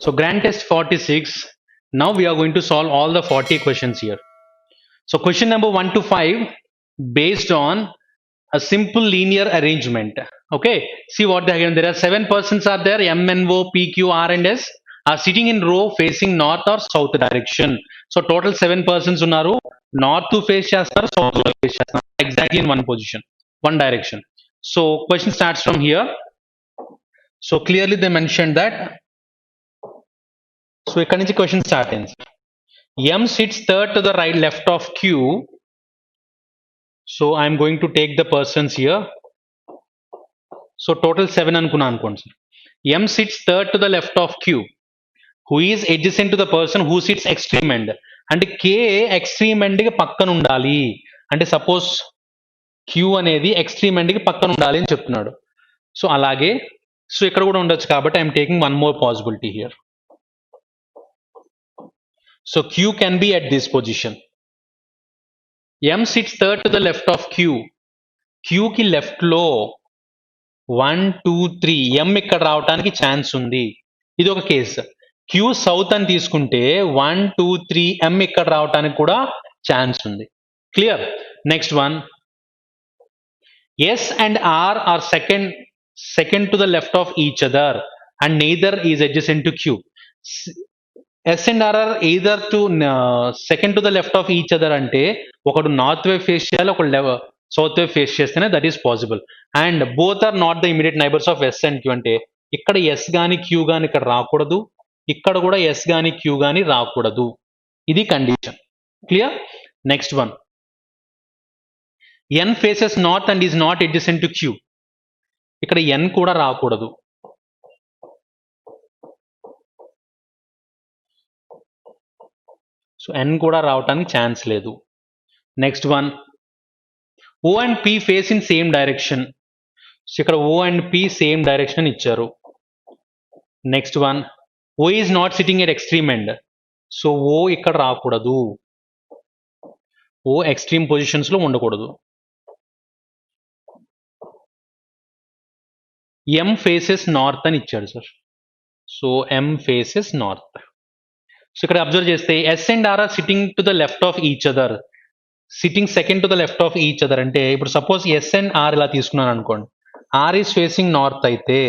So grand test 46. Now we are going to solve all the 40 questions here. So question number 1 to 5 based on a simple linear arrangement. Okay, see what they are given. There are 7 persons are there. M, N, O, P, Q, R and S are sitting in row facing north or south direction. So total 7 persons unnaru. North to face చేస్తారు, south to face చేస్తారు. Exactly in one position, one direction. So question starts from here. So clearly they mentioned that. So ఇక్కడ నుంచి question start అయింది. M sits third to the right left of Q. So I'm going to take the persons here. So total 7 అనుకున్నా అనుకోండి sir. M sits third to the left of Q, who is adjacent to the person who sits extreme end. అంటే K extreme end కి పక్కన ఉండాలి. అంటే suppose Q అనేది extreme end కి పక్కన ఉండాలి అని చెప్తున్నాడు. సో అలాగే సో ఇక్కడ కూడా ఉండొచ్చు కాబట్టి I'm taking one more possibility here. So Q can be at this position. M sits third to the left of Q. Q కి left లో 1, 2, 3 M ఇక్కడ రావడానికి ఛాన్స్ ఉంది. ఇది ఒక కేసు. Q సౌత్ అని తీసుకుంటే 1, 2, 3 M ఇక్కడ రావడానికి కూడా ఛాన్స్ ఉంది. Clear. Next one. S and R are second to the left of each other and neither is adjacent to Q. S and R are either to second to the left of each other అంటే ఒకడు north వైపు face చేయాలి, ఒకడు south వైపు face చేస్తేనే that is possible. And both are not the immediate neighbours of S and Q అంటే ఇక్కడ S కానీ Q కానీ ఇక్కడ రాకూడదు, ఇక్కడ కూడా S కానీ Q కానీ రాకూడదు. ఇది condition. Clear. Next one. N faces north and is not adjacent to Q. ఇక్కడ N కూడా రాకూడదు. సో N కూడా రావటానికి ఛాన్స్ లేదు. Next one. O and P face in same direction. So ఇక్కడ O and P same direction ఇచ్చారు. Next one. O is not sitting at extreme end. So O ఇక్కడ రాకూడదు. O ఎక్స్ట్రీమ్ పొజిషన్స్ లో ఉండకూడదు. M faces north అని ఇచ్చాడు sir. So M faces north. So ఇక్కడ observe చేస్తే S and R are sitting to the left of each other. Sitting second to the left of each other అంటే ఇప్పుడు suppose S and R ఇలా తీసుకున్నాను అనుకోండి. R is facing north అయితే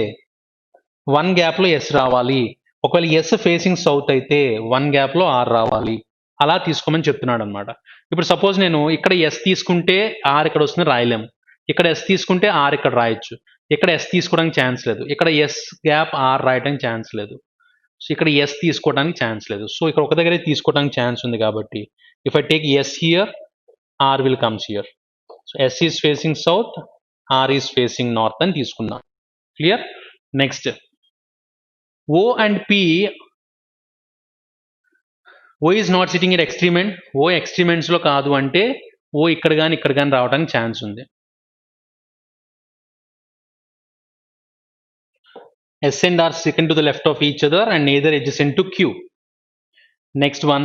1 gap లో S రావాలి. ఒకవేళ S ఫేసింగ్ సౌత్ అయితే 1 గ్యాప్ లో R రావాలి. అలా తీసుకోమని చెప్తున్నాడు అనమాట. ఇప్పుడు సపోజ్ నేను ఇక్కడ S తీసుకుంటే R ఇక్కడ వస్తుంది రాయలేము. ఇక్కడ S తీసుకుంటే R ఇక్కడ రాయొచ్చు. ఇక్కడ S తీసుకోవడానికి ఛాన్స్ లేదు. ఇక్కడ S గ్యాప్ R రాయడానికి ఛాన్స్ లేదు. సో ఇక్కడ S తీసుకోవడానికి ఛాన్స్ లేదు. సో ఇక్కడ ఒక దగ్గరే తీసుకోవడానికి ఛాన్స్ ఉంది కాబట్టి if I take S here, R will comes here. So S is facing south, R is facing north అని తీసుకున్నాం. Clear. Next. O and P. O is not sitting at extreme end. O extreme ends లో కాదు అంటే O ఇక్కడ కానీ రావడానికి chance ఉంది. S and R second to the left of each other and neither adjacent to Q. Next one.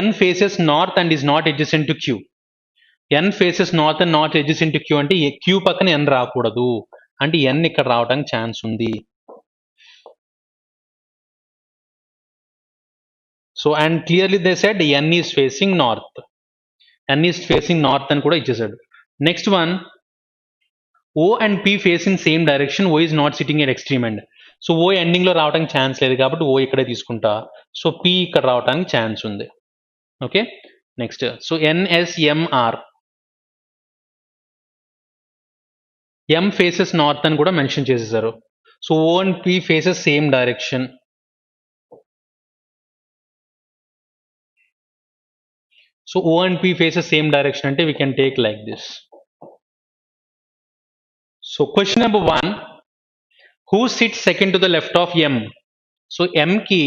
N faces north and is not adjacent to Q. N faces north and not adjacent to Q అంటే Q పక్కన N రాకూడదు. అంటే N ఇక్కడ రావడానికి chance ఉంది. So and clearly they said N is facing north. N is facing north అని కూడా ఇచ్చేసాడు. Next one. O and P face in same direction. O is not sitting at extreme end. So O ending లో రావడానికి chance లేదు కాబట్టి O ఇక్కడే తీసుకుంటా. So P ఇక్కడ రావడానికి ఛాన్స్ ఉంది. Okay. Next. So NSMR. M faces north అని కూడా మెన్షన్ చేసేసారు. So O and P faces same direction. So O and P faces same direction అంటే we can take like this. So question number 1. Who sits second to the left of M? So M కి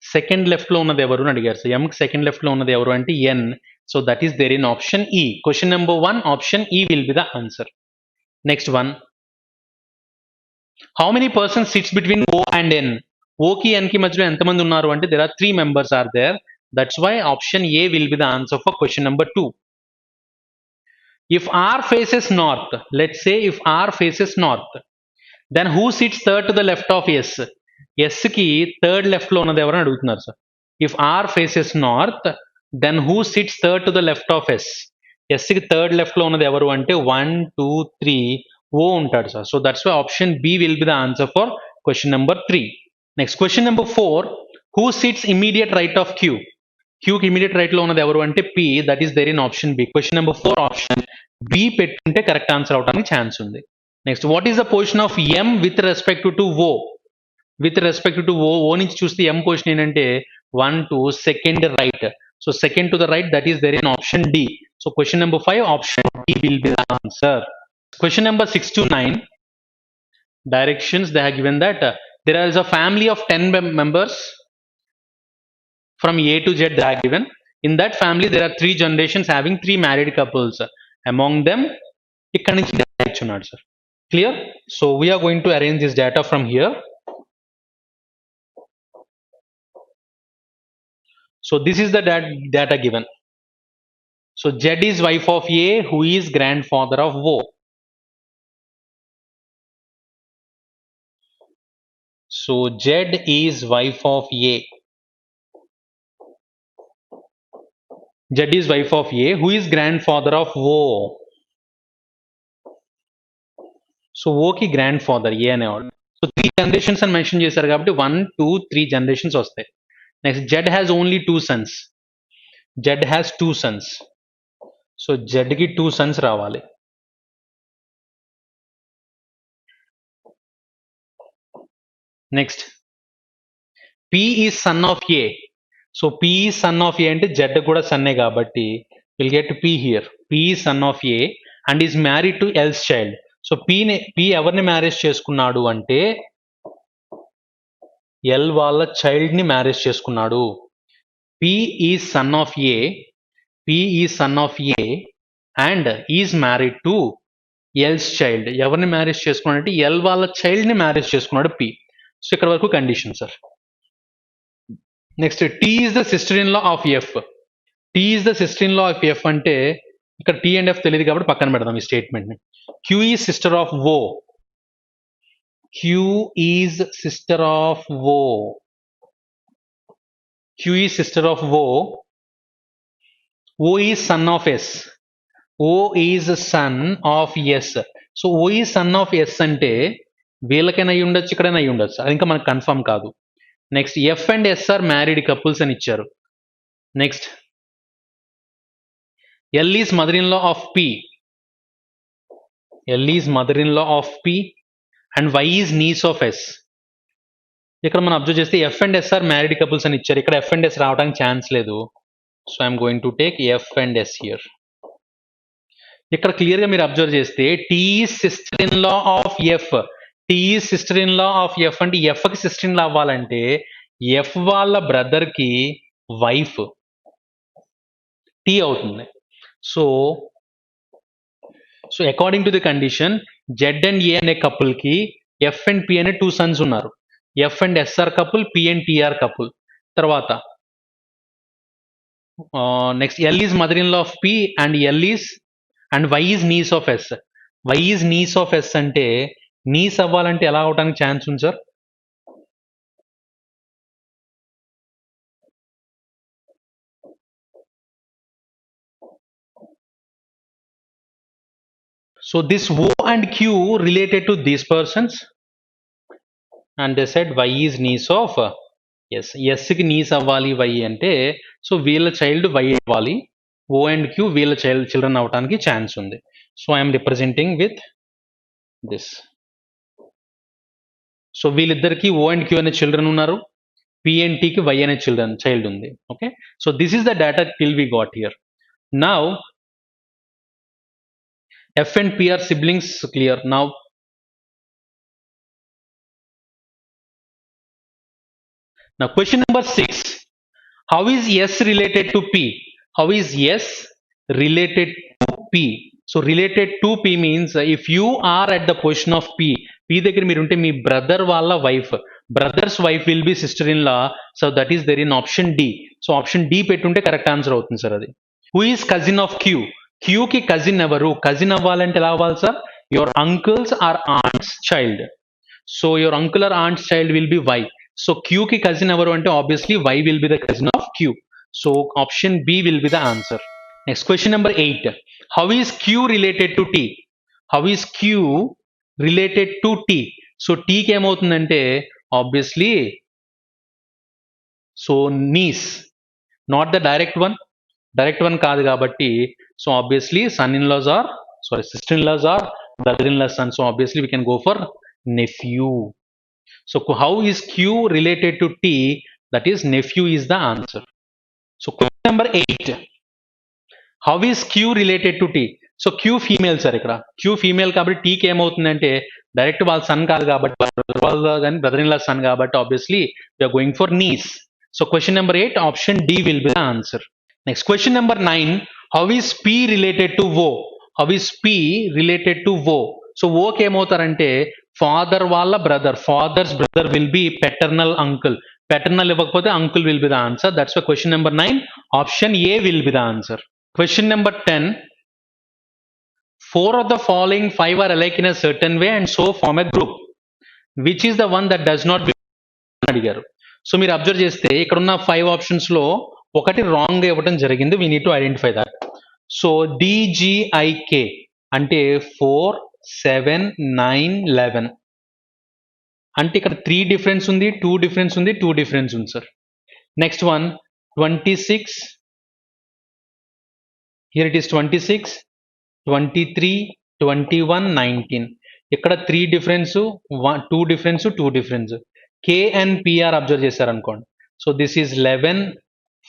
second left లో ఉన్నది ఎవరు అని అడిగారు. So M కి second left లో ఉన్నది ఎవరు అంటే N. So that is there in option E. Question number 1 option E will be the answer. Next one. How many persons sits between O and N? O కి N కి మధ్యలో ఎంతమంది ఉన్నారు అంటే there are 3 members are there. That's why option A will be the answer for question number 2. If R faces north, let's say if R faces north, then who sits third to the left of S? S కి third left లో ఉన్నది ఎవరని అడుగుతున్నారు sir. If R faces north then who sits third to the left of S. S కి third left లో ఉన్నది ఎవరు అంటే 1 2 3 ఓ ఉంటాడు sir. So that's why option B will be the answer for question number 3. Next question number 4, who sits immediate right of Q. క్యూకి immediate right లో ఉన్నది ఎవరు అంటే P, that is there in option B. Question number 4 option B పెట్టుకుంటే correct answer అవడానికి chance ఉంది. Next, what is the position of M with respect to O. With respect to O నుంచి చూస్తే M position ఏంటంటే 1 2 second right. So second to the right, that is there in option D. So question number 5 option D will be the answer. Question number 6 to 9, directions they have given that there is a family of 10 members from A to Z they are given. In that family there are 3 generations having 3 married couples. Among them, ikkada nunchi ichunnadu sir. Clear? So we are going to arrange this data from here. So this is the data given. So Z is wife of A, who is grandfather of O. So Z is wife of A. Z is wife of A, who is grandfather of O. So O ki grandfather A అనేవాడు. So 3 generations అని mention చేశారు కాబట్టి 1 2 3 generations వస్తాయి. Next, Z has only 2 sons. Z has 2 sons. So Z కి 2 sons రావాలి. Next, P is son of A. So P is son of A అంటే Z కూడా సన్నే కాబట్టి we'll get P here. P is son of A and is married to L's child. So P ఎవరిని marriage చేసుకున్నాడు అంటే L వాళ్ళ child ని marriage చేసుకున్నాడు. P is son of A. P is son of A and is married to L's child. ఎవరిని marriage చేసుకున్నాడు అంటే L వాళ్ళ చైల్డ్ ని మ్యారేజ్ చేసుకున్నాడు P. సో ఇక్కడ వరకు condition sir. Next, T is the sister in law of F. T is the sister in law of F అంటే ఇక్కడ T and F తెలియదు కాబట్టి పక్కన పెడదాం ఈ స్టేట్మెంట్ ని. Q is sister of O. Q is sister of O. Q is sister of O. O is son of S. O is son of S. So O is son of S అంటే వీళ్ళకైనా అయి ఉండొచ్చు, ఇక్కడైనా అయి ఉండొచ్చు, అది ఇంకా మనకు confirm కాదు. Next, F and S are married couples అని ఇచ్చారు. Next, L is mother in law of P. L is mother in law of P and Y is niece of S. ఇక్కడ మనం అబ్జర్వ్ చేస్తే F and S are married couples అని ఇచ్చారు. ఇక్కడ F and S రావడానికి chance లేదు. So I'm going to take F and S here. ఇక్కడ clear గా మీరు అబ్జర్వ్ చేస్తే T sister in law of F. T sister in law of F అంటే ఎఫ్ కి సిస్టర్ ఇన్ లా అవ్వాలంటే F వాళ్ళ బ్రదర్ కి వైఫ్ టీ అవుతుంది. So according to the condition Z and A అనే కపుల్ కి ఎఫ్ అండ్ పి అనే 2 sons ఉన్నారు. F and SR couple, P and TR couple. తర్వాత next, L is mother in law of P and L is and Y is niece of S. Y is niece of S అంటే niece అవ్వాలంటే ఎలా అవడానికి chance ఉంది sir? So this O and Q related to these persons and they said Y is niece of yes. S కి niece అవ్వాలి Y అంటే so వీళ్ళ child Y అవ్వాలి. O and Q వీళ్ళ చిల్డ్రన్ అవడానికి ఛాన్స్ ఉంది. So I'm representing with this. So వీళ్ళిద్దరికి O and Q అనే చిల్డ్రన్ ఉన్నారు. P and T కి Y అనే చైల్డ్ ఉంది. Okay, so this is the data till we got here. Now F and P are siblings, clear. Now question number 6. How is S related to P? How is S related to P? So related to P means if you are at the position of P దగ్గర మీరు ఉంటే మీ brother వాళ్ళ wife, brother's wife will be sister in law. So that is there in option D. So option D పెట్టుంటే correct answer అవుతుంది sir అది. Who is cousin of Q? Q కి cousin ఎవరు? కజిన్ అవ్వాలంటే ఎలా అవ్వాలి sir? Your uncle's or aunt's child. So your uncle or aunt's child will be Y. So Q కి cousin ఎవరు అంటే obviously Y will be the cousin of Q. So option B will be the answer. Next question number 8. How is Q related to T? How is Q related to T? So T కి ఏమవుతుందంటే obviously so niece, not the direct one కాదు కాబట్టి so obviously sister in laws are brother in law's son, so obviously we can go for nephew. So how is Q related to T? That is nephew is the answer. So question number 8. How is Q related to T? So Q female sir, ఇక్కడ Q female కాబట్టి T కి ఏమవుతుందంటే direct వాళ్ళ sun కాదు కాబట్టి కానీ brother in law son కాబట్టి obviously we're going for niece. So question number 8 option D will be the answer. Next question number 9. How is P related to O? How is P related to O? So ఓకి ఏమవుతారంటే father వాళ్ళ brother, father's brother will be paternal uncle. Paternal ఇవ్వకపోతే uncle will be the answer. That's why question number 9 option A will be the answer. Question number 10. 4 of the following 5 are alike in a certain way and so form a group. Which is the one that does not belong అడిగారు. So మీరు observe చేస్తే ఇక్కడ ఉన్న 5 options లో ఒకటి wrong ఇవ్వడం జరిగింది. We need to identify that. So DGIK అంటే 4, 7, 9, 11 అంటే ఇక్కడ 3 డిఫరెన్స్ ఉంది, 2 డిఫరెన్స్ ఉంది, 2 డిఫరెన్స్ ఉంది sir. Next one 26. Here it is 26, 23, 21, 19. ఇక్కడ 3 difference, 2 difference, 2 difference. K and P are observe చేశారనుకోండి. So this is 11,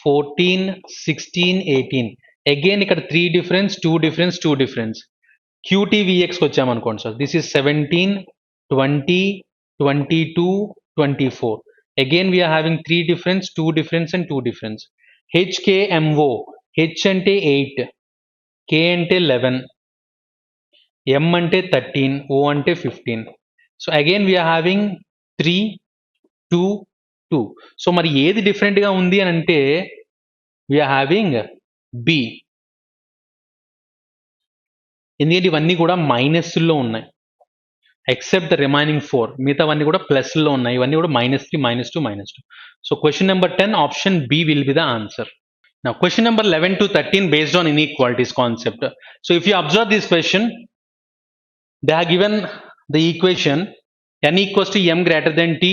14, 16, 18. అగైన్ ఇక్కడ 3 డిఫరెన్స్, 2 డిఫరెన్స్, 2 డిఫరెన్స్. QTVXకి వచ్చామనుకోండి sir. This is 17, 20, 22, 24. Again we're having 3 difference, 2 difference and 2 difference. HKMO. H అంటే 8, K అంటే 11, M అంటే 13, O అంటే 15. So again we're having 3, 2, 2. So మరి ఏది డిఫరెంట్గా ఉంది అని అంటే వీఆర్ హ్యావింగ్ B. ఎందుకంటే ఇవన్నీ కూడా మైనస్లో ఉన్నాయి ఎక్సెప్ట్ ద రిమైనింగ్ 4. మిగతావన్నీ కూడా ప్లస్లో ఉన్నాయి. ఇవన్నీ కూడా -3, -2, -2. So question number 10 option B will be the answer. Now question number 11 to 13 based on inequalities concept. So if you observe this question, they have given the equation n equals to m greater than t,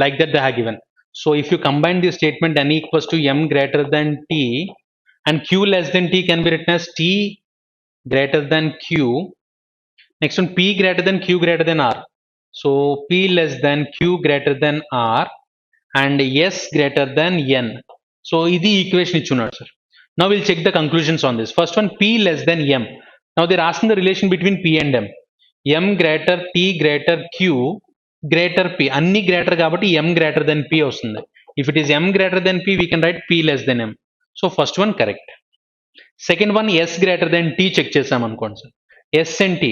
like that they have given. So if you combine this statement n equals to m greater than t and q less than t can be written as t greater than q. Next one, p greater than q greater than r. So p less than q greater than r and s greater than n. So ఇది equation ఇచ్చున్నాడు sir. Now we'll check the conclusions on this. First one, P less than M. Now they're asking the relation between P and M. M greater, T greater, Q greater P. అన్ని greater కాబట్టి M greater than P వస్తుంది. If it is M greater than P, we can write P less than M. So first one correct. Second one, S greater than T check చేసాం అనుకోండి sir. S and T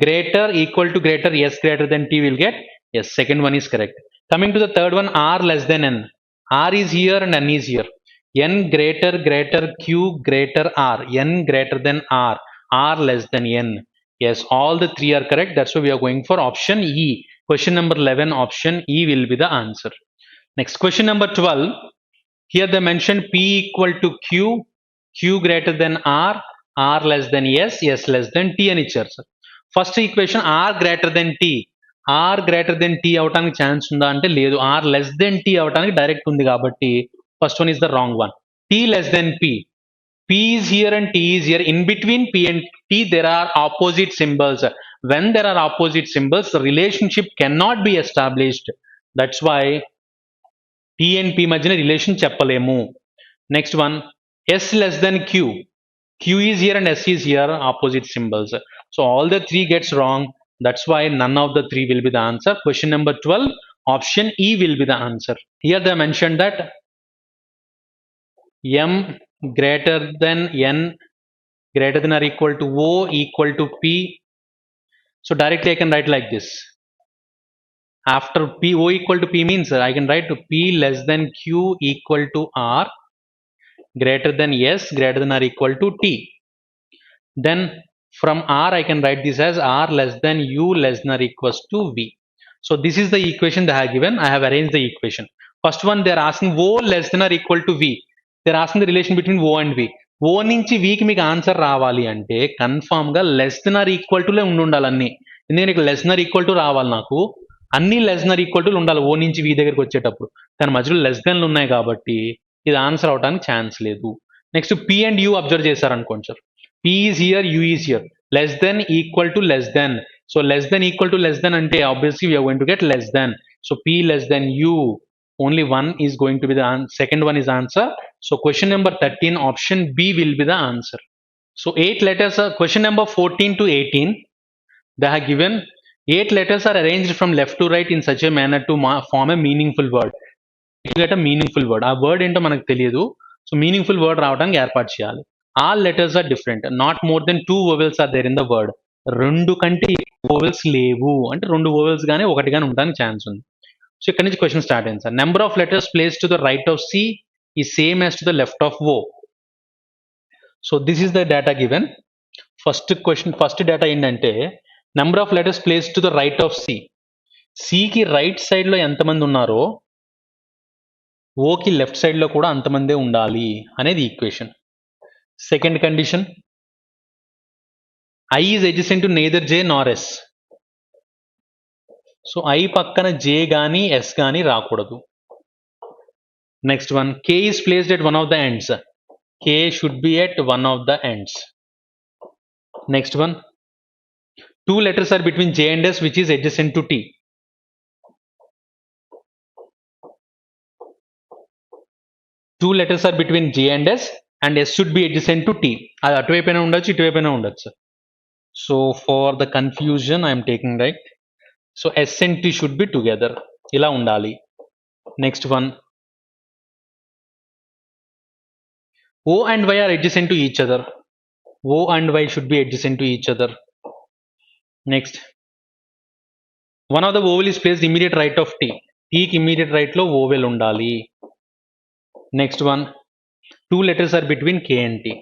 greater equal to greater, S greater than T will get yes. Second one is correct. Coming to the third one, R less than N. R is here and N is here. N greater, Q greater R. N greater than R. R less than N. Yes, all the 3 are correct. That's why we are going for option E. Question number 11, option E will be the answer. Next, question number 12. Here they mentioned P equal to Q, Q greater than R, R less than S, S less than T అని ఇచ్చారు sir. First equation R greater than T. R greater than T అవటానికి chance ఉందా అంటే లేదు. R less than T అవటానికి direct ఉంది కాబట్టి first one is the wrong one. T less than P. P is here and T is here. In between P and T there are opposite symbols. When there are opposite symbols, the relationship cannot be established. That's why T and P మధ్యన relation చెప్పలేము. Next one, S less than Q. Q is here and S is here, opposite symbols. So all the 3 gets wrong. That's why none of the 3 will be the answer. Question number 12, option E will be the answer. Here they mentioned that M greater than N greater than or equal to O equal to P. So directly I can write like this. After P, O equal to P means I can write to P less than Q equal to R greater than S greater than or equal to T. Then from R I can write this as R less than U less than or equals to V. So this is the equation they have given. I have arranged the equation. First one, they are asking O less than or equal to V. They are asking the relation between O and V. O నుంచి V కి మీకు answer రావాలి అంటే confirm గా less than or equal to ఉండాలి అన్ని. ఎందుకంటే ఇక్కడ less than or equal to రావాలి నాకు, అన్ని less than or equal to ఉండాలి ఓ నుంచి V దగ్గరికి వచ్చేటప్పుడు. దాని మధ్యలో లెస్ దెన్లు ఉన్నాయి కాబట్టి ఇది ఆన్సర్ అవడానికి ఛాన్స్ లేదు. Next P and U observe చేశారనుకోండి sir. P is here, U is here. Less than equal to less than. So less than equal to less than ante obviously we are going to get less than. So P less than U, only one is going to be the second one is answer. So question number 13 option B will be the answer. So 8 letters are question number 14 to 18. They have given 8 letters are arranged from left to right in such a manner to form a meaningful word. You get a meaningful word. Aa word ento manaku teliyadu. So meaningful word రావడానికి ఏర్పాటు చేయాలి. All letters are different. Not more than 2 vowels are there in the word. రెండు కంటే vowels లేవు అంటే రెండు vowels గానీ ఒకటి గానీ ఉండడానికి ఛాన్స్ ఉంది. సో ఇక్కడ నుంచి క్వశ్చన్ స్టార్ట్ అయింది sir. Number of letters place to the right of C E same as to the left of O. So this is the data given. First data ఏంటంటే number of letters place to the right of C. సికి right side లో ఎంతమంది ఉన్నారో ఓకి left side లో కూడా అంతమందే ఉండాలి అనేది equation. Second condition, I is adjacent to neither J nor S. So I పక్కన J గాని S గాని రాకూడదు. Next one, K is placed at one of the ends. K should be at one of the ends. Next one, 2 letters are between J and S which is adjacent to T. Two letters are between J and S and S should be adjacent to T. అది అటువైపైనా ఉండొచ్చు, ఇటువైపైనా ఉండొచ్చు. So for the confusion I am taking right. So S and T should be together. ఇలా ఉండాలి. Next one, O and Y are adjacent to each other. O and Y should be adjacent to each other. Next, one of the vowel is placed immediate right of T. T కి immediate right లో vowel ఉండాలి. Next one, 2 letters are between K and T.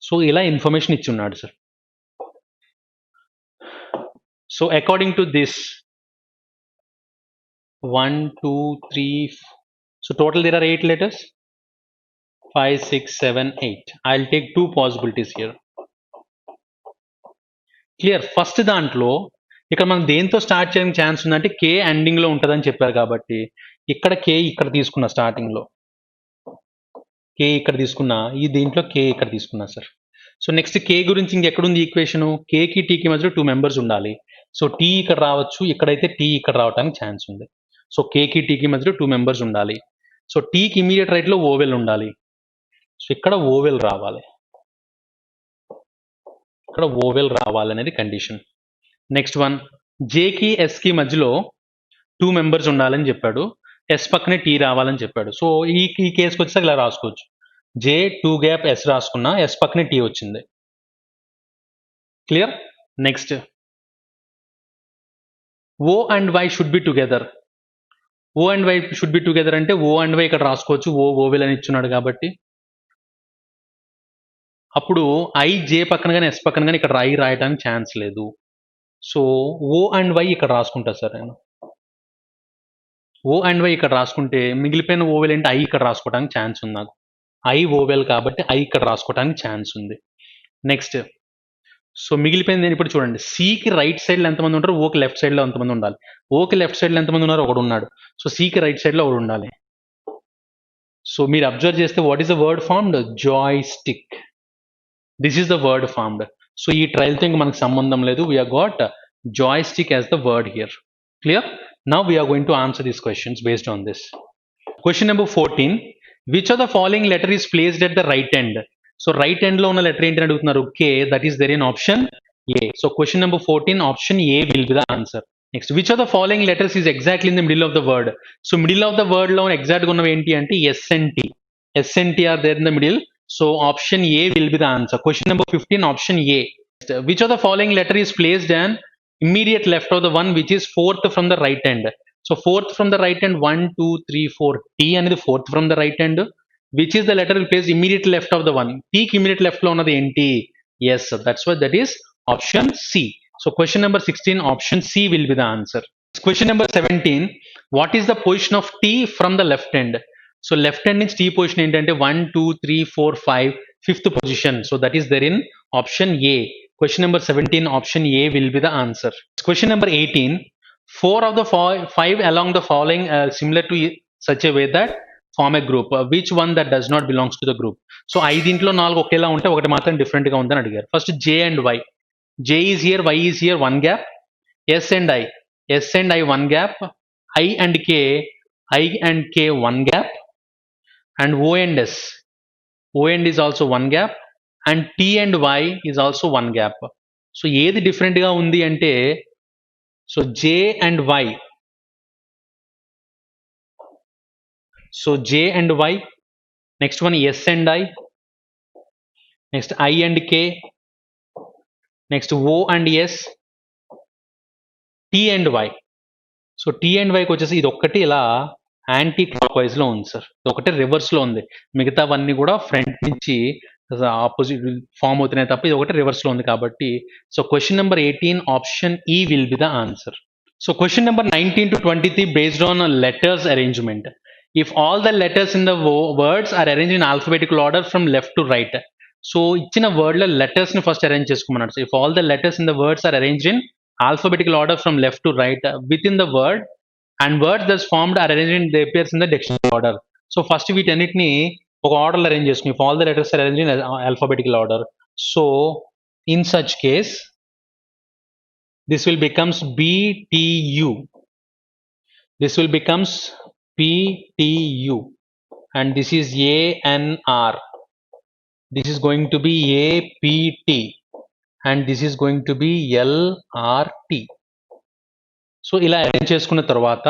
So ఇలా information ఇచ్చి ఉన్నాడు sir. So according to this 1 2 3 so total there are 8 letters, 5 6 7 8. I'll take 2 possibilities here. Clear. First దాంట్లో ఇక్కడ మనం దేంతో స్టార్ట్ చేయడానికి ఛాన్స్ ఉందంటే K ఎండింగ్ లో ఉంటుందని చెప్పారు కాబట్టి ఇక్కడ K ఇక్కడ తీసుకున్నా, స్టార్టింగ్ లో K ఇక్కడ తీసుకున్నా, ఈ దీంట్లో K ఇక్కడ తీసుకున్నా సార్. సో నెక్స్ట్ K గురించి ఇంకెక్కడుంది ఈక్వేషన్, K కి T కి మధ్యలో 2 మెంబర్స్ ఉండాలి. సో T ఇక్కడ రావచ్చు, ఇక్కడైతే T ఇక్కడ రావడానికి ఛాన్స్ ఉంది. సో K కి T కి మధ్యలో 2 మెంబర్స్ ఉండాలి. సో T కి ఇమీడియట్ రైట్ లో ఓవెల్ ఉండాలి. సో ఇక్కడ ఓవెల్ రావాలి, ఇక్కడ ఓవెల్ రావాలి అనేది కండిషన్. నెక్స్ట్ వన్, J కి S కి మధ్యలో 2 మెంబర్స్ ఉండాలని చెప్పాడు, S పక్కనే T రావాలని చెప్పాడు. సో ఈ కేసుకి వచ్చేసరికి ఇలా రాసుకోవచ్చు, J 2 గ్యాప్ S రాసుకున్నా, S పక్కనే T వచ్చింది. Clear. Next, O and Y should be together. O and Y should be together అంటే O అండ్ Y ఇక్కడ రాసుకోవచ్చు, ఓవెల్ అని ఇచ్చున్నాడు కాబట్టి. అప్పుడు I J పక్కన కానీ S పక్కన కానీ ఇక్కడ రాయడానికి ఛాన్స్ లేదు. సో O అండ్ Y ఇక్కడ రాసుకుంటా సార్ నేను. O అండ్ Y ఇక్కడ రాసుకుంటే మిగిలిపోయిన ఓవెల్ ఏంటి I ఇక్కడ రాసుకోవడానికి ఛాన్స్ ఉంది నాకు. I ఓవెల్ కాబట్టి I ఇక్కడ రాసుకోవడానికి ఛాన్స్ ఉంది. నెక్స్ట్, సో మిగిలిపోయింది నేను ఇప్పుడు చూడండి, సికి రైట్ సైడ్ లో ఎంతమంది ఉంటారు, ఓకి లెఫ్ట్ సైడ్ లో ఎంతమంది ఉండాలి. ఓకి లెఫ్ట్ సైడ్ లో ఎంతమంది ఉన్నారు, ఒకడు ఉన్నాడు. సో సికి రైట్ సైడ్ లో ఒకడు ఉండాలి. సో మీరు అబ్జర్వ్ చేస్తే what is the word formed, Joy stick. This is the word formed. So ఈ ట్రయల్ తో ఇంకా మనకు సంబంధం లేదు. We have got joystick as the word here. Clear? Now we are going to answer these questions based on this. Question number 14. Which of the following letter is placed at the right end? So right end లో ఉన్న letter ఏంటి అడుగుతున్నారు, K. That is there in option A. So question number 14, option A will be the answer. Next, which of the following letters is exactly in the middle of the word? So middle of the word లో exact గా ఉన్నవి ఏంటి అంటే S and T. S and T are there in the middle. So option A will be the answer. Question number 15, option A. Which of the following letter is placed an immediate left of the one which is fourth from the right end? So fourth from the right end, 1 2 3 4. T అనేది fourth from the right end. Which is the letter placed immediate left of the one? T కి immediate left లో ఉన్నది ఏంటి? Yes, that's why that is option C. So question number 16, option C will be the answer. Question number 17, what is the position of T from the left end? So left end means T position ఏంటంటే 1, 2, 3, 4, 5, fifth position. So that is there in option A. Question number 17, option A will be the answer. Question number 18, four of the five along the following similar to such a way that form a group. Which one that does not belongs to the group? So ఐదింట్లో నాలుగు ఒకేలా ఉంటే ఒకటి మాత్రం different గా ఉందని అడిగారు. First J and Y. J is here, Y is here, one gap. S and I. S and I, one gap. I and K, one gap. And O and S. O and is also one gap. And T and Y is also one gap. So ఏది different గా ఉంది అంటే so J and Y. So J and Y. Next one S and I. Next I and K. Next O and S. T and Y. So T and వైకి వచ్చేసి ఇది ఒక్కటి ఇలా anti clock wise లో ఉంది సార్, ఇది ఒకటి reverse లో ఉంది, మిగతావన్నీ కూడా ఫ్రంట్ నుంచి ఆపోజిట్ ఫామ్ అవుతున్నాయి తప్ప ఇది ఒకటి రివర్స్ లో ఉంది కాబట్టి so question number 18 option E will be the answer. So question number 19 to 23 based on letters arrangement. If all the letters in the words are arrange in alphabetical order from left to right. So ఇచ్చిన word లో letters ని first arrange చేసుకోమన్నాడు. So if all the letters in the words are arrange in alphabetical order from left to right within the word and words thus formed are arranged in they appears in the dictionary order. So first వీటన్నిటిని ఒక order లో arrange చేసుకుని if all the letters are arranged in alphabetical order, so in such case this will becomes BTU, this will becomes PTU, and this is ANR, this is going to be APT, and this is going to be LRT. So ఇలా arrange చేసుకున్న తర్వాత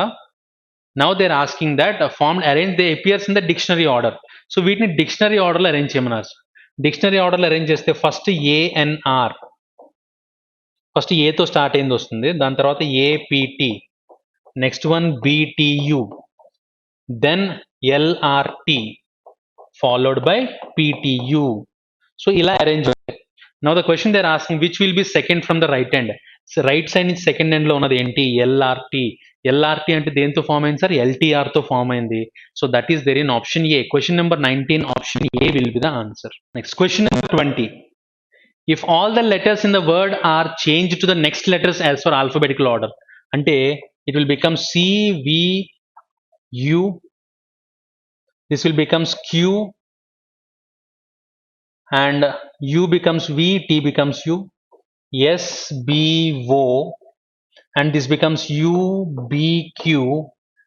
now they are asking that form arrange they appears in the dictionary order. So వీటిని dictionary ఆర్డర్లో arrange చేయమన్నారు. Dictionary ఆర్డర్లో arrange చేస్తే first ANR, first ఏతో start అయింది వస్తుంది, దాని తర్వాత APT, next one BTU, then LRT followed by PTU. So ఇలా arrange. Now the question they are asking which will be second from the right hand. Right side నుంచి second end లో ఉన్నది ఏంటి? ఎల్ఆర్టి. ఎల్ఆర్టి అంటే దేంతో form అయింది sir? LTR తో form అయింది. So that is there in option A. Question number 19 option A will be the answer. Next question number 20. If all the letters in the word are change to the next letters as per alphabetical order, అంటే it will become CVU, this will becomes Q, and U becomes V, T becomes U, SBO, and this becomes UBQ,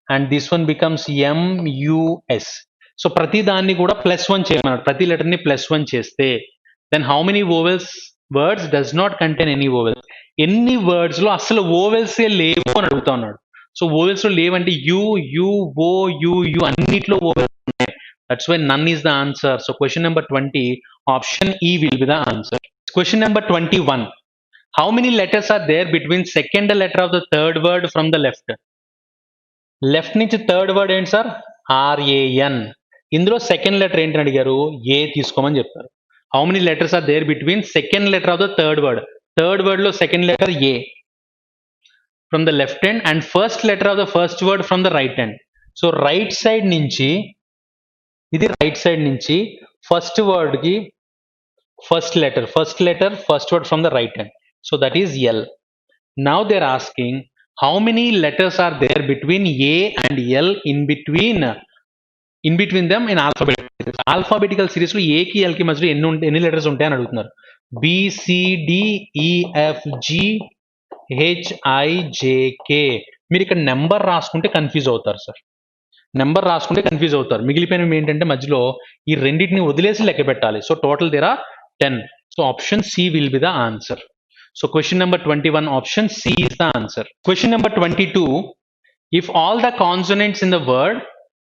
and this one becomes MUS. So ప్రతి దాన్ని కూడా +1 చేయమన్నాడు. ప్రతి letter ని +1 చేస్తే then how many vowels words does not contain any vowels. ఎన్ని words లో అసలు వోవెల్స్ లేవు అని అడుగుతా ఉన్నాడు. సో వోవెల్స్ లో లేవంటే U, U, O, U, U అన్నిట్లో వోవెల్స్ ఉన్నాయి. That's why none is the answer. So question number 20 option E will be the answer. Question number 21. How many letters are there between second letter of the third word from the left? Left నుంచి third word ఏంటి sir? RAN. ఇందులో second letter ఏంటని అడిగారు? A తీసుకోమని చెప్తారు. How many letters are there between second letter of the third word? Third word లో second letter A from the left hand and first letter of the first word from the right hand. So right side నుంచి, ఇది right side నుంచి first word కి first letter first word from the right hand. So that is L. Now they are asking how many letters are there between A and L in between them in alphabetical series. లో A కి L కి మధ్యలో ఎన్ని letters ఉంటాయని అడుగుతున్నారు. BCDEFGHIJK. మీరు ఇక్కడ number రాసుకుంటే కన్ఫ్యూజ్ అవుతారు సార్. నెంబర్ రాసుకుంటే కన్ఫ్యూజ్ అవుతారు. మిగిలిపోయినవి ఏంటంటే మధ్యలో ఈ రెండింటిని వదిలేసి లెక్క పెట్టాలి. So total there are 10. So option C will be the answer. So question number 21 option C is the answer. Question number 22. If all the consonants in the word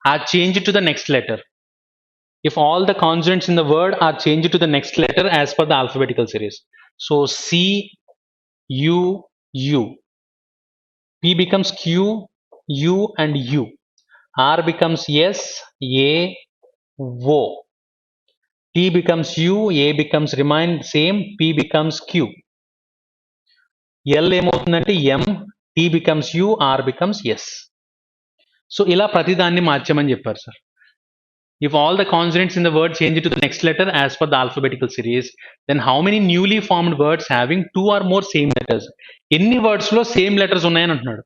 are changed to the next letter. If all the consonants in the word are changed to the next letter as per the alphabetical series. So C, U, U. P becomes Q, U and U. R becomes S, A, O. T becomes U, A becomes remain same, P becomes Q. L ఏమవుతుందంటే M, T becomes U, R becomes S. So ఇలా ప్రతిదాన్ని మార్చమని చెప్పారు sir. If all the consonants in the word change to the next letter as per the alphabetical series, then how many newly formed words having two or more same letters? ఎన్ని words లో same letters ఉన్నాయని అంటున్నాడు.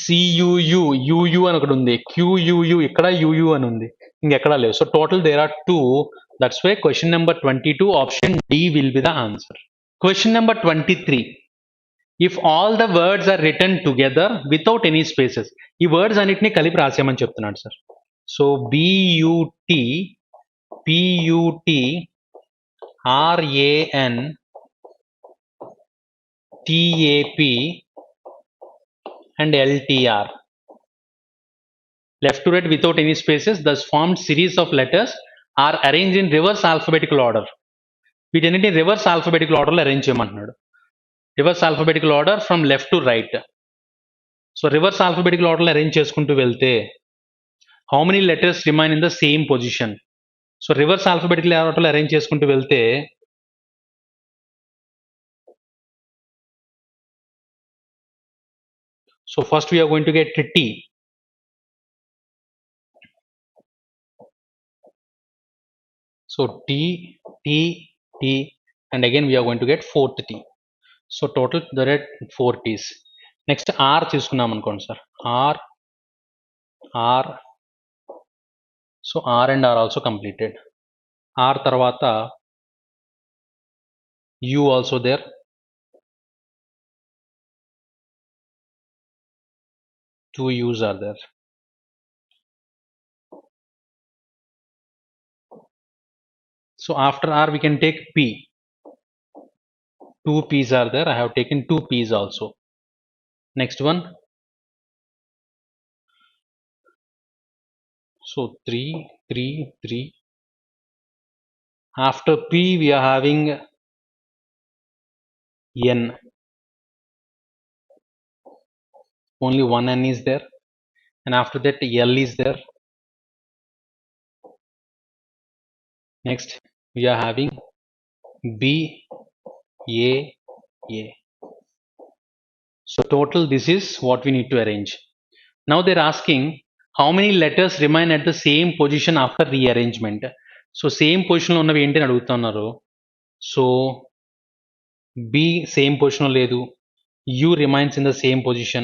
సియుయు, EU అని ఒకటి ఉంది, క్యూయుయు ఇక్కడ EU అని ఉంది, ఇంకెక్కడా లేవు. So total there are 2. That's why question number 22 option D will be the answer. Question number 23. If all the words are written together without any spaces, ఈ వర్డ్స్ అన్నిటిని కలిపి రాసేయమని చెప్తున్నాడు sir. So BUT, PUT, RAN, TAP and LTR. Left to right without any spaces, thus formed series of letters are arranged in reverse alphabetical order. వీటన్నిటిని reverse alphabetical ఆర్డర్లో arrange చేయమంటున్నాడు. Reverse alphabetical order from left to right. So reverse alphabetical ఆర్డర్లో arrange చేసుకుంటూ వెళ్తే how many letters remain in the same position? So reverse alphabetical order lo arrange cheskuntu velte so first we are going to get T. So T, T, T and again we are going to get fourth T. So total there are 4 T's. Next R తీసుకున్నాం అనుకోండి sir. R. So R and R also completed. R tarvata U also there. Two U's are there. So after R we can take P. 2 P's are there. I have taken 2 P's also. Next one. So 3, 3, 3. After P we are having N. Only one N is there. And after that L is there. Next we are having B, A, A. So total this is what we need to arrange. Now they're asking how many letters remain at the same position after rearrangement. So same position lo unnavi enti adugutunnaru. So B same position lo ledu, U remains in the same position,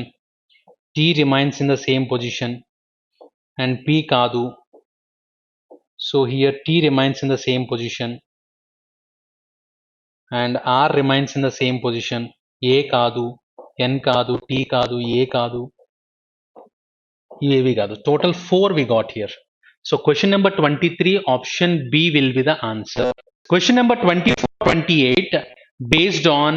T remains in the same position and P kaadu. So here T remains in the same position and R remains in the same position. A kaadu, N kaadu, T kaadu, A kaadu, we got total 4 we got here. So question number 23 option B will be the answer. Question number 24-28 based on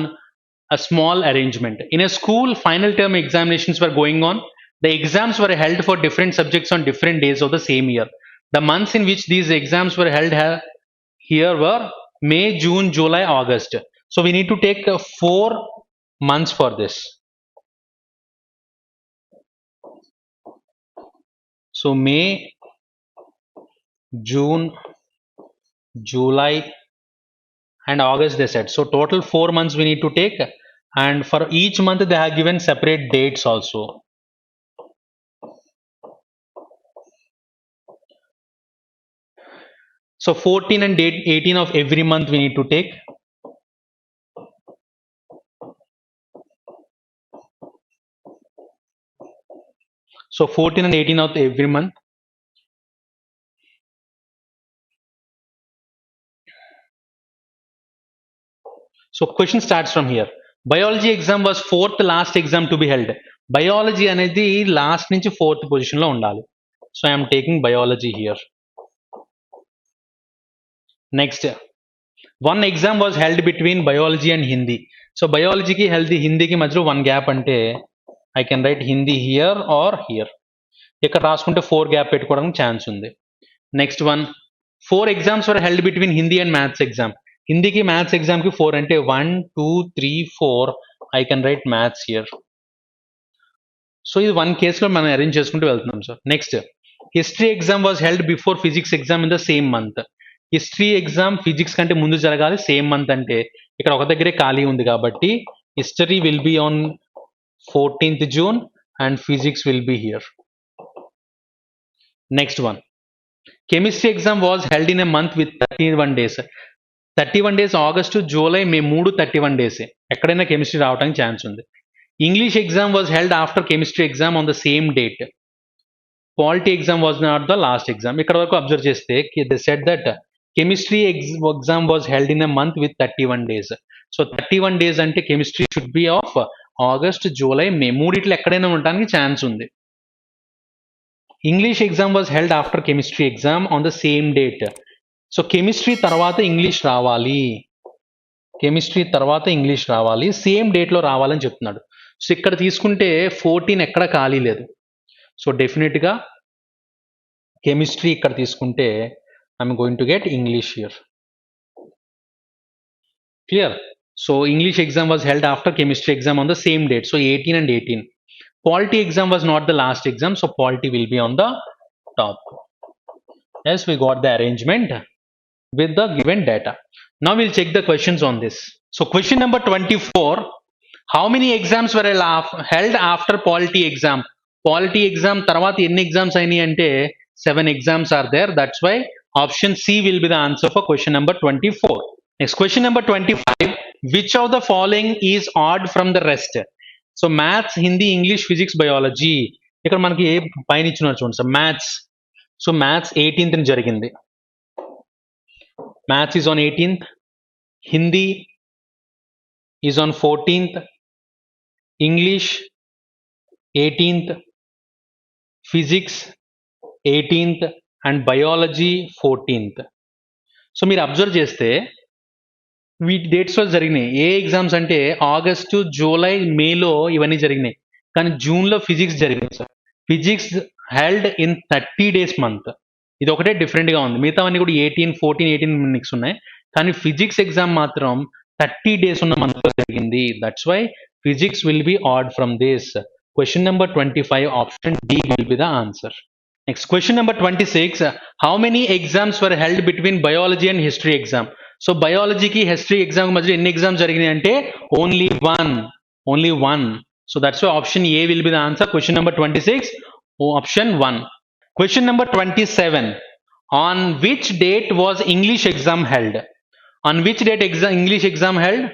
a small arrangement. In a school, final term examinations were going on. The exams were held for different subjects on different days of the same year. The months in which these exams were held here were May, June, July, August. So we need to take 4 months for this. So May, June, July and August they said. So total 4 months we need to take, and for each month they have given separate dates also. So 14 and 18 of every month we need to take. So 14 and 18 of every month. So question starts from here. Biology exam was 4th last exam to be held. Biology అనేది last నుంచి 4th position లో ఉండాలి. So I am taking biology here. Next, one exam was held between biology and Hindi. So biology ki healthy, Hindi ki madhyo one gap ante I can write Hindi here or here. ఇక్కడ రాసుకుంటే 4 gap పెట్టుకోవడానికి chance ఉంది. Next one 4 exams were held between Hindi and maths exam. హిందీకి maths ఎగ్జామ్కి 4 అంటే 1, 2, 3, 4 I can write maths here. So ఇది 1 కేసులో మనం అరేంజ్ చేసుకుంటూ వెళ్తున్నాం sir. Next, history exam was held before physics exam in the same month. History exam physics కంటే ముందు జరగాలి, సేమ్ మంత్ అంటే ఇక్కడ ఒక దగ్గరే ఖాళీ ఉంది కాబట్టి History will be on 14th June and physics will be here. Next one. Chemistry exam was held in a month with 31 days. 31 days August July May 31 days ఎక్కడైనా కెమిస్ట్రీ రావడానికి ఛాన్స్ ఉంది. English exam was held after chemistry exam on the same date. Polity exam was not the last exam. ఇక్కడ వరకు observe చేస్తే they said that chemistry exam was held in a month with 31 days. So 31 days అంటే chemistry should be of August July May మూడిట్లో ఎక్కడైనా ఉండడానికి chance ఉంది. English exam was held after chemistry exam on the same date. So chemistry తర్వాత English రావాలి, chemistry తర్వాత English రావాలి, same డేట్లో రావాలని చెప్తున్నాడు. సో ఇక్కడ తీసుకుంటే 14 ఎక్కడ ఖాళీ లేదు. సో డెఫినెట్గా కెమిస్ట్రీ ఇక్కడ తీసుకుంటే I'm going to get English here. Clear? So English exam was held after chemistry exam on the same date. So 18 and 18. Polity exam was not the last exam, so polity will be on the top. Yes, we got the arrangement with the given data. Now we'll check the questions on this. So question number 24, how many exams were held after polity exam? Polity exam tarvata enni exams ayini ante 7 exams are there. That's why option C will be the answer for question number 24. Next, question number 25, which of the following is odd from the rest? So maths, Hindi, English, physics, biology. ఇక్కడ మనకి పైన ఇచ్చినారు చూడండి sir maths. So maths 18th జరిగింది. Maths is on 18th, Hindi is on 14th, English 18th, physics 18th and biology 14th. So మీరు observe చేస్తే వీటి డేట్స్లో జరిగినాయి. ఏ ఎగ్జామ్స్ అంటే ఆగస్టు జూలై మేలో ఇవన్నీ జరిగినాయి, కానీ జూన్లో ఫిజిక్స్ జరిగింది sir. Physics held in 30 days month. ఇది ఒకటే డిఫరెంట్గా ఉంది. మిగతావన్నీ కూడా 18, 14, 18 మినిట్స్ ఉన్నాయి, కానీ ఫిజిక్స్ ఎగ్జామ్ మాత్రం 30 days ఉన్న మంత్లో జరిగింది. That's why physics will be odd from this. Question number 25 option D will be the answer. Next question number 26, how many exams were held between biology and history exam? So బయాలజీకి history exam మధ్యలో ఎన్ని exams జరిగినాయి అంటే only one. So that's why option A will be the answer. Question number 26 option 1. Question number 27, on which date was English exam held? On which date English exam held?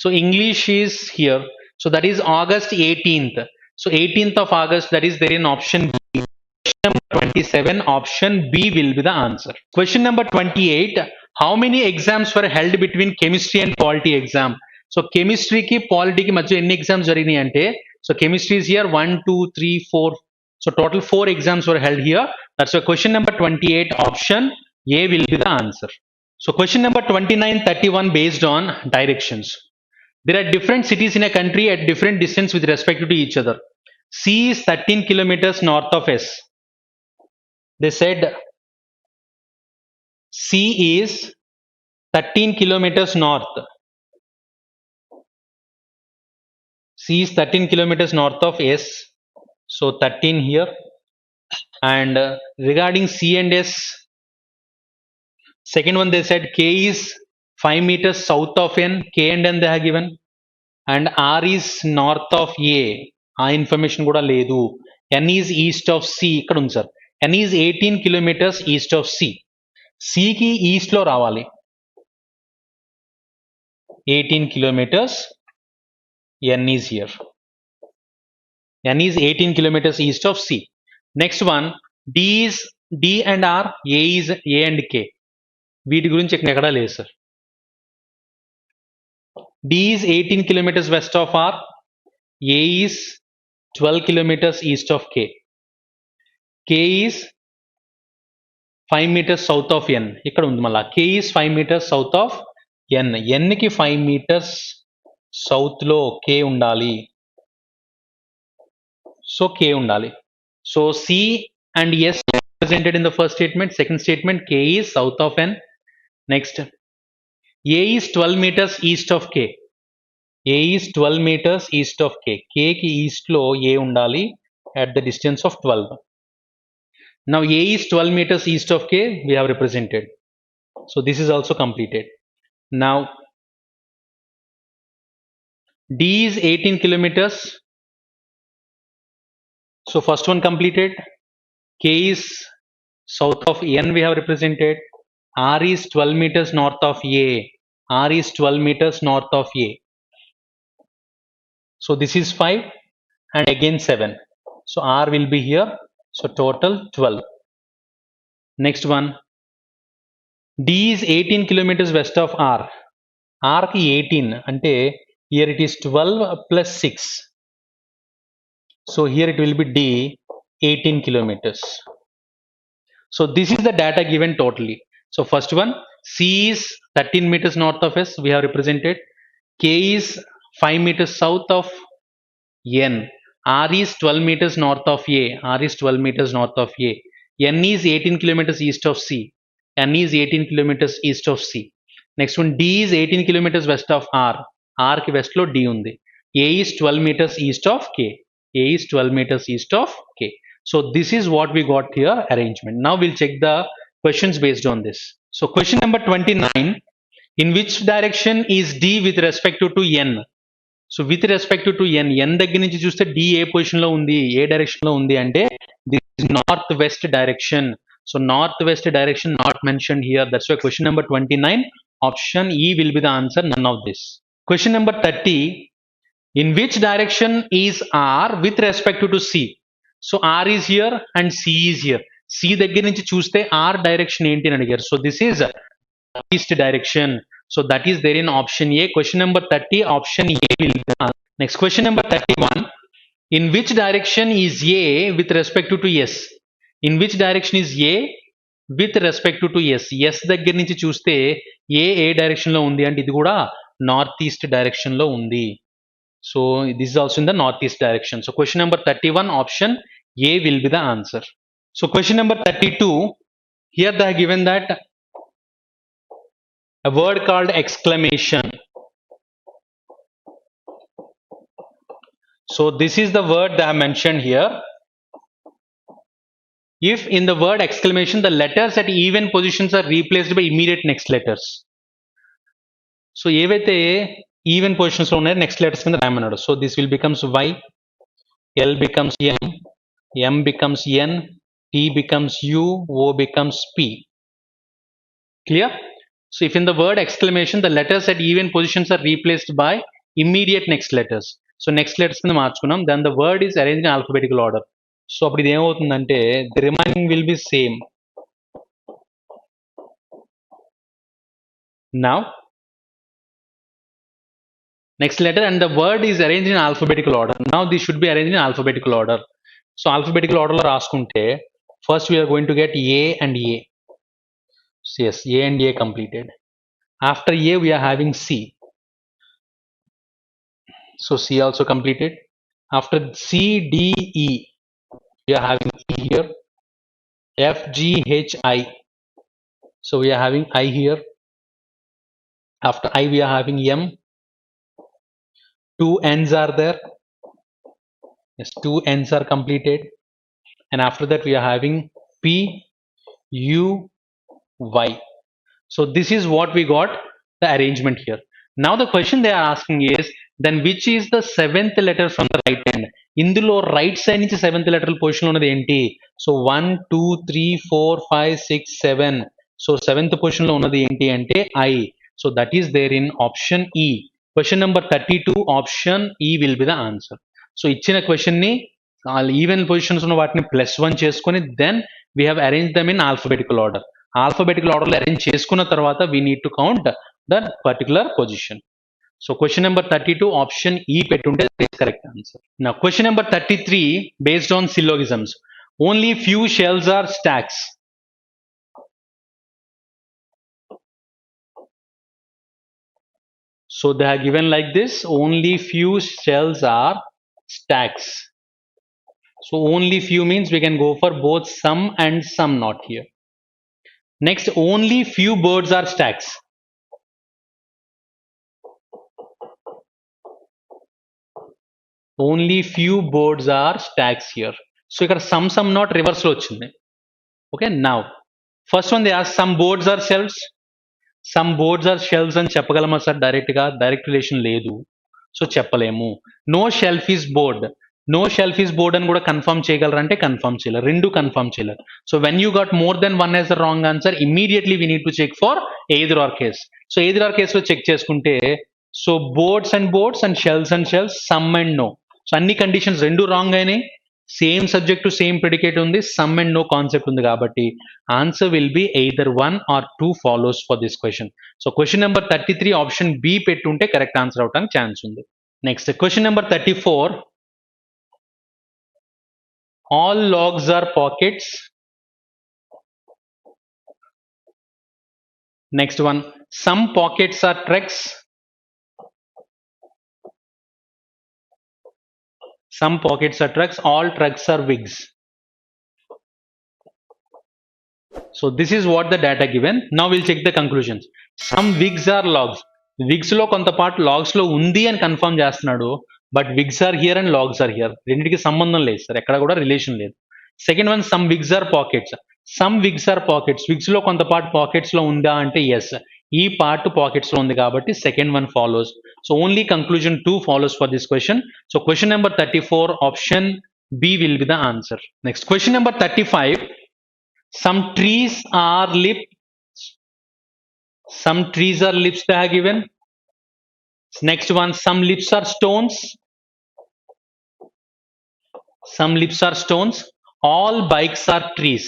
So English is here. So that is August 18th. So 18th of August, that is there in option B. Question number 27 option B will be the answer. Question number 28, how many exams were held between chemistry and polity exam? So chemistry ki polity ki madhya enni exams jariginayi ante, so chemistry is here 1 2 3 4. So total 4 exams were held here. That's why question number 28 option A will be the answer. So question number 29, 31 based on directions. There are different cities in a country at different distance with respect to each other. C is 13 kilometers north of S. They said C is 13 kilometers north. C is 13 kilometers north of S. So 13 here. And regarding C and S, second one they said K is 5 meters south of N. K and N they have given. And R is north of A. ఆ information కూడా లేదు. N is east of C. ఇక్కడ ఉంది sir. N is 18 kilometers east of C. C కి east లో రావాలి. 18 kilometers. N is here. N is 18 kilometers east of C. Next one, D and R, A is A and K. వీటి గురించి ఇక్కడ ఎక్కడా లేదు sir. D is 18 kilometers west of R. A is 12 kilometers east of K. K is 5 meters south of N. ఇక్కడ ఉంది మళ్ళా. K is 5 meters south of N. N కి 5 meters south లో K ఉండాలి. సో K ఉండాలి. So C and S represented in the first statement. Second statement, K is south of N. Next, A is 12 meters east of K. A is 12 meters east of K. K ki east lo A undali at the distance of 12. Now A is 12 meters east of K, we have represented. So this is also completed. Now D is 18 kilometers. So first one completed. K is south of N we have represented. R is 12 meters north of A. R is 12 meters north of A. So this is 5 and again 7. So R will be here. So total 12. Next one. D is 18 kilometers west of R. R ki 18 ante here it is 12 plus 6. So here it will be D 18 kilometers. So this is the data given totally. So first one, C is 13 meters north of S we have represented. K is 5 meters south of N. R is 12 meters north of A. R is 12 meters north of A. N is 18 kilometers east of C. N is 18 kilometers east of C. Next one, D is 18 kilometers west of R. R ki west lo D undi. A is 12 meters east of K. A is 12 meters east of K. So this is what we got here arrangement. Now we'll check the questions based on this. So question number 29. In which direction is D with respect to N? So with respect to N దగ్గర నుంచి చూస్తే D A position లో ఉంది, ఏ direction లో ఉంది అంటే this north west direction. So north west direction not mention here. That's why question number 29 option E will be the answer, none of this. Question number 30. In which direction is R with respect to C? So R is here and C is here. C దగ్గర నుంచి చూస్తే R direction ఏంటి అని అడిగారు. So this is east direction. So that is there in option A. Question number 30, option A will be the answer. Next question number 31. In which direction is A with respect to S? In which direction is A with respect to S? S దగ్గర నుంచి చూస్తే ఏ direction లో ఉంది అంటే ఇది కూడా north east direction లో ఉంది. So this is also in the northeast direction. So question number 31, option A will be the answer. So question number 32. Here they have given that a word called exclamation. So this is the word that I mentioned here. If in the word exclamation the letters at even positions are replaced by immediate next letters. So ఏవైతే even positions లో ఉన్నాయో next letters కింద రాయమన్నాడు. So this will becomes Y, L becomes M, M becomes N, T becomes U, O becomes P. Clear? So if in the word exclamation the letters at even positions are replaced by immediate next letters. So next letters కింద మార్చుకున్నాం, then the word is arranged in alphabetical order. So అప్పుడు ఇది ఏమవుతుందంటే the remaining will be same. Now next letter and the word is arranged in alphabetical order. Now this should be arranged in alphabetical order. So alphabetical order లో రాసుకుంటే first we are going to get A and A. So yes, A and A completed. After A we are having C. So C also completed. After C, D, E we are having E here. F, G, H, I. So we are having I here. After I we are having M. Two N's are there. Yes, two N's are completed. And after that we are having P, U, Y. So this is what we got the arrangement here. Now the question they are asking is, then which is the seventh letter from the right hand? ఇందులో right side నుంచి seventh letter position ఉన్నది ఏంటి? So 1 2 3 4 5 6 7. So seventh position లో ఉన్నది ఏంటి అంటే I. So that is there in option E. Question number 32, option E will be the answer. So ఇచ్చిన question ని ఈవెన్ పొజిషన్స్ ఉన్న వాటిని +1 చేసుకొని then we have arrange them in alphabetical order. Alphabetical order లో అరేంజ్ చేసుకున్న తర్వాత we need to count the particular position. So question number 32, option E పెట్టుంటే is correct answer. Now question number 33, based on syllogisms. Only few shells are stacks. So they are given like this, only few shells are stacks. So only few means we can go for both some and some, not here. Next, only few birds are stacks. Only few birds are stacks here. So ఇక్కడ some not reverse లో వచ్చింది. Okay, now first one they ask some boards are shelves. Some boards are shelves అని చెప్పగలమా సార్? Direct గా direct relation లేదు. So చెప్పలేము. No shelf is board, no shelf is board అని కూడా కన్ఫర్మ్ చేయగలరు అంటే కన్ఫర్మ్ చేయలేరు, రెండు కన్ఫర్మ్ చేయలేరు. So when you got more than one as the wrong answer, immediately we need to check for either or case. So either or కేసులో check చేసుకుంటే, so boards and shelves, some and no, so అన్ని conditions రెండు wrong అయినాయి. Same subject to same predicate ఉంది, some and no concept ఉంది కాబట్టి answer will be either 1 or 2 follows for this question. So question number 33 option B పెట్టుంటే correct answer అవడానికి chance ఉంది. Next question number 34, all logs are pockets. Next one, some pockets are tracks. Some pockets are tracks, all tracks are wigs. So this is what the data given. Now we'll check the conclusions. Some wigs are logs. Wigs లో కొంత part logs లో ఉంది అని confirm చేస్తున్నాడు, but wigs are here and logs are here, రెండింటికి సంబంధం లేదు సార్, ఎక్కడ కూడా రిలేషన్ లేదు. Second one, some wigs are pockets. Some wigs are pockets, wigs లో కొంత పార్ట్ పాకెట్స్ లో ఉందా అంటే ఎస్, ఈ పార్ట్ పాకెట్స్ లో ఉంది కాబట్టి second one follows. So only conclusion 2 follows for this question. So question number 34 option B will be the answer. Next question number 35, some trees are lips, some trees are lips they are given. Next one, some lips are stones, some lips are stones, all bikes are trees.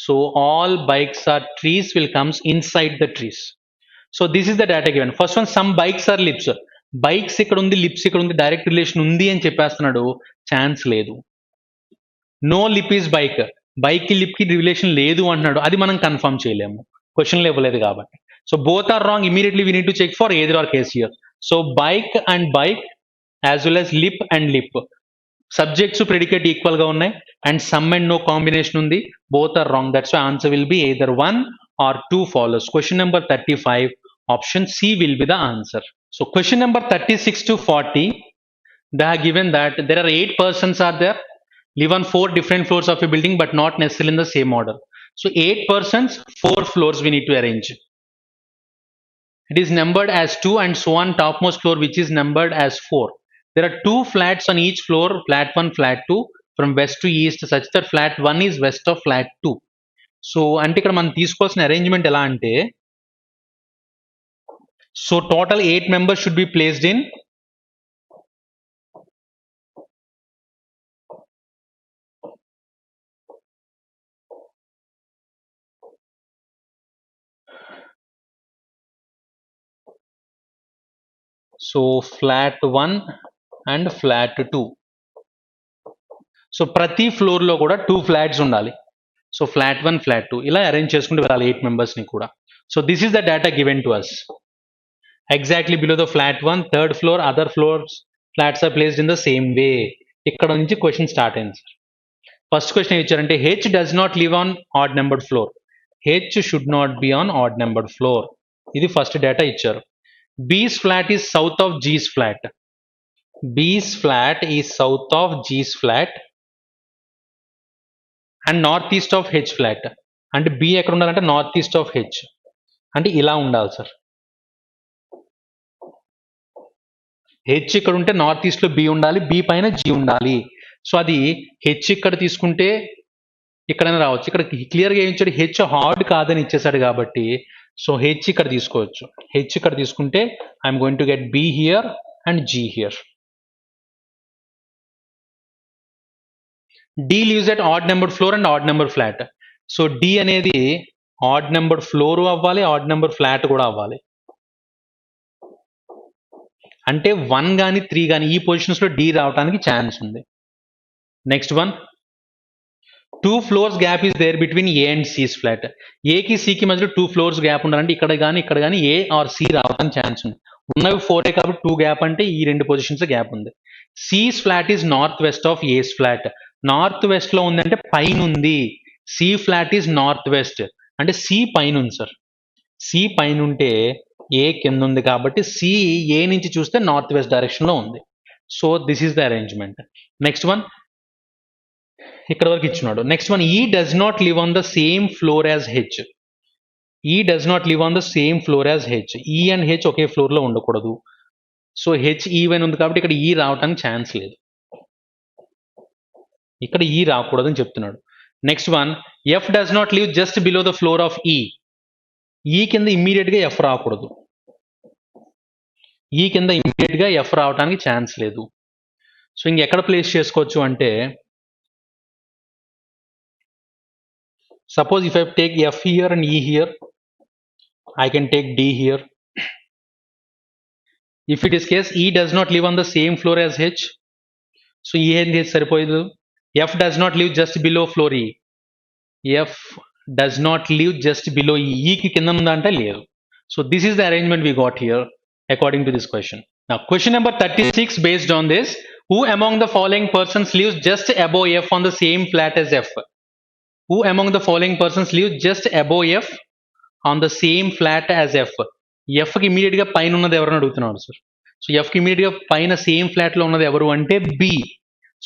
So all bikes are trees will comes inside the trees. So this is the data given. First one, some bikes are lips. Bikes ఇక్కడ ఉంది, lips ఇక్కడ ఉంది, direct relation ఉంది అని చెప్పేస్తున్నాడు, chance లేదు. No lip is bike, bike కి lip కి రిలేషన్ లేదు అంటున్నాడు, అది మనం కన్ఫర్మ్ చేయలేము, క్వశ్చన్ ఇవ్వలేదు కాబట్టి. So both are wrong, immediately we need to check for either or case here. So bike and bike as well as lip and lip, subjects predicate equal గా ఉన్నాయి and some and no combination ఉంది, both are wrong. That's why answer will be either 1 or 2 follows. Question number 35 option C will be the answer. So question number 36 to 40, they are given that there are 8 persons are there, live on 4 different floors of a building but not necessarily in the same order. So 8 persons, 4 floors we need to arrange. It is numbered as 2 and so on topmost floor which is numbered as 4. There are 2 flats on each floor, flat 1, flat 2, from west to east, such that flat 1 is west of flat 2. So అంటే ఇక్కడ మనం తీసుకోవాల్సిన arrangement ఎలా అంటే, so total 8 members should be placed in so flat 1 and flat 2. So ప్రతి floor లో కూడా 2 flats ఉండాలి. సో ఫ్లాట్ 1, ఫ్లాట్ 2 ఇలా అరేంజ్ చేసుకుంటూ వెళ్ళాలి 8 members ని కూడా. So this is the data given to us. Exactly below the flat 1, third floor, other floors flats are placed in the same way. ఇక్కడ నుంచి క్వశ్చన్ స్టార్ట్ అయింది sir. First question ఇచ్చారంటే H does not live on odd numbered floor, H should not be on odd numbered floor, ఇది first data ఇచ్చారు. B's flat is south of G's flat, B's flat is south of G's flat and north east of H flat. అంటే B ఎక్కడ ఉండాలంటే north east of H, అంటే ఇలా ఉండాలి sir. H ఇక్కడ ఉంటే నార్త్ ఈస్ట్ లో బి ఉండాలి, బి పైన జి ఉండాలి. సో అది హెచ్ ఇక్కడ తీసుకుంటే ఇక్కడైనా రావచ్చు, ఇక్కడ క్లియర్గా ఏం ఇచ్చాడు, హెచ్ హార్డ్ కాదని ఇచ్చేసాడు కాబట్టి సో హెచ్ ఇక్కడ తీసుకోవచ్చు. హెచ్ ఇక్కడ తీసుకుంటే I'm going to get B here and G here. D lives at odd number floor and odd number flat. So D అనేది ఆడ్ నెంబర్ ఫ్లోర్ అవ్వాలి, ఆడ్ నెంబర్ ఫ్లాట్ కూడా అవ్వాలి. అంటే 1 కానీ 3 కానీ ఈ పొజిషన్స్ లో డి రావడానికి ఛాన్స్ ఉంది. Next one, 2 floors gap is there between A and C's flat. ఏకి సికి మధ్యలో 2 floors గ్యాప్ ఉండాలంటే ఇక్కడ కానీ ఏ ఆర్ సి రావడానికి ఛాన్స్ ఉంది. ఉన్నవి 4 కాబట్టి 2 గ్యాప్ అంటే ఈ 2 పొజిషన్స్ గ్యాప్ ఉంది. C's flat is north west of A's flat, north west లో ఉంది అంటే పైన ఉంది. C flat is north west అంటే సి పైన ఉంది సార్. సి పైన ఉంటే ఏ కింద ఉంది కాబట్టి సి ఏ నుంచి చూస్తే నార్త్ వెస్ట్ డైరెక్షన్ లో ఉంది. So this is the arrangement. Next one ఇక్కడ వరకు ఇచ్చినాడు. Next one, E does not live on the same floor as H. E does not live on the same floor as H. E and H ఒకే floor లో ఉండకూడదు. So H even ఉంది కాబట్టి ఇక్కడ ఈ రావడానికి ఛాన్స్ లేదు, ఇక్కడ ఈ రాకూడదని చెప్తున్నాడు. Next one, F does not leave just below the floor of ఈ. ఈ కింద ఇమ్మీడియట్ గా ఎఫ్ రాకూడదు, ఈ కింద ఇమ్మీడియట్ గా ఎఫ్ రావడానికి ఛాన్స్ లేదు. సో ఇంకెక్కడ ప్లేస్ చేసుకోవచ్చు అంటే, suppose if I take F here and ఈ here, I can take D here. If it is case E does not live on the same floor as H, so E and H సరిపోయేది. F does not live just below floor E. F does not live just below E. E కి కింద ఉందా అంటే లేదు. So this is the arrangement we got here according to this question. Now question number 36 based on this, who among the following persons lives just above F on the same flat as F? Who among the following persons lives just above F on the same flat as F? F కి immediate గా పైన ఉన్నది ఎవరని అడుగుతున్నాడు సార్. So F కి immediate గా పైన సేమ్ ఫ్లాట్ లో ఉన్నది ఎవరు అంటే B.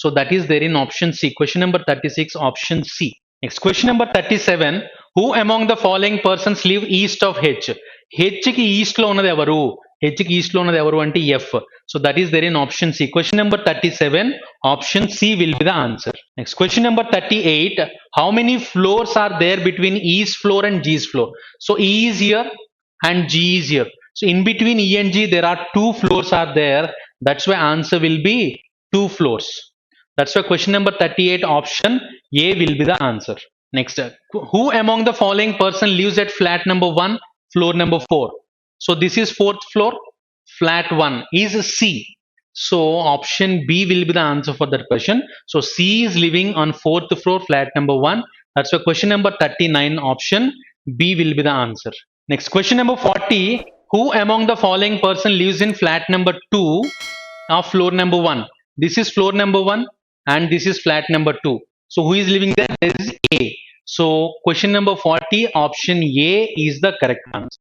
So that is there in option C. Question number 36 option C. Next question number 37, who among the following persons live east of H? H కి ఈస్ట్ లో ఉన్నది ఎవరు? హెచ్ కి ఈస్ట్ లో ఉన్నది ఎవరు అంటే F. So that is there in option C. Question number 37 option C will be the answer. Next question number 38, how many floors are there between E's floor and G's floor? So E is here and G is here. So in between E and G there are 2 floors are there. That's why answer will be 2 floors. That's why question number 38 option A will be the answer. Next, who among the following person lives at flat number 1, floor number 4? So this is 4th floor, flat 1 is C. So option B will be the answer for that question. So C is living on 4th floor, flat number 1. That's why question number 39 option B will be the answer. Next question number 40, who among the following person lives in flat number 2 of floor number 1? This is floor number 1 and this is flat number 2. So who is living there? This is A. So question number 40 option A is the correct answer.